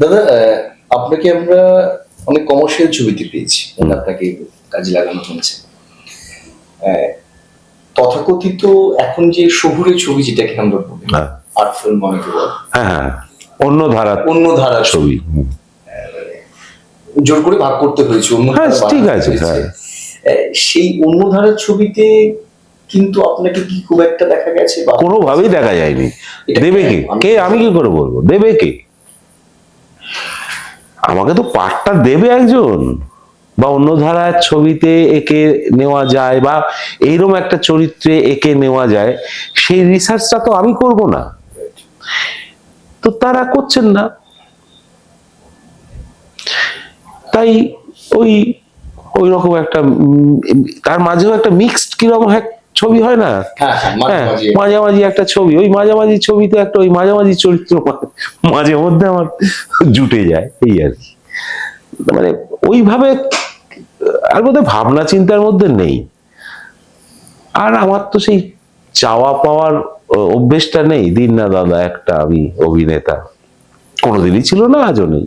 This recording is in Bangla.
দাদা, আপনাকে আমরা অনেক কমার্শিয়াল ছবিতে পেয়েছি, আপনাকে কাজে লাগানো হয়েছে। তথাকথিত এখন যে শহুরে ছবি, যেটাকে আমরা বলি আর্ট ফিল্ম অনেকে বলে, হ্যাঁ, অন্য ধারা ছবি জোর করে ভাগ করতে হয়েছে, অন্য ঠিক আছে। সেই অন্য ধারার ছবিতে কিন্তু আপনাকে কি খুব একটা দেখা গেছে? কোনোভাবেই দেখা যায়নি। দেবে কে? আমি কি করে বলবো দেবে কে? আমাকে তো পাঠটা দেবে একজন, বা অন্য ধারার ছবিতে একে নেওয়া যায়, বা এইরকম একটা চরিত্রে একে নেওয়া যায়, সেই রিসার্চটা তো আমি করব না, তো তারা করছেন না। তাই ওই রকম একটা তার মাঝেও একটা মিক্সড কিরকম ছবি হয় না, মাঝামাঝি একটা ছবি, ওই মাঝামাঝি ছবিতে একটা ওই মাঝামাঝি চরিত্র মাঝে মধ্যে আমার জুটে যায়, এই আর কি। মানে ওইভাবে আর বোধহয় ভাবনা চিন্তার মধ্যে নেই। আর আমার তো সেই চাওয়া পাওয়ার অভ্যেসটা নেই, দিন না দাদা একটা আমি অভিনেতা, কোনোদিনই ছিল না, আজও নেই।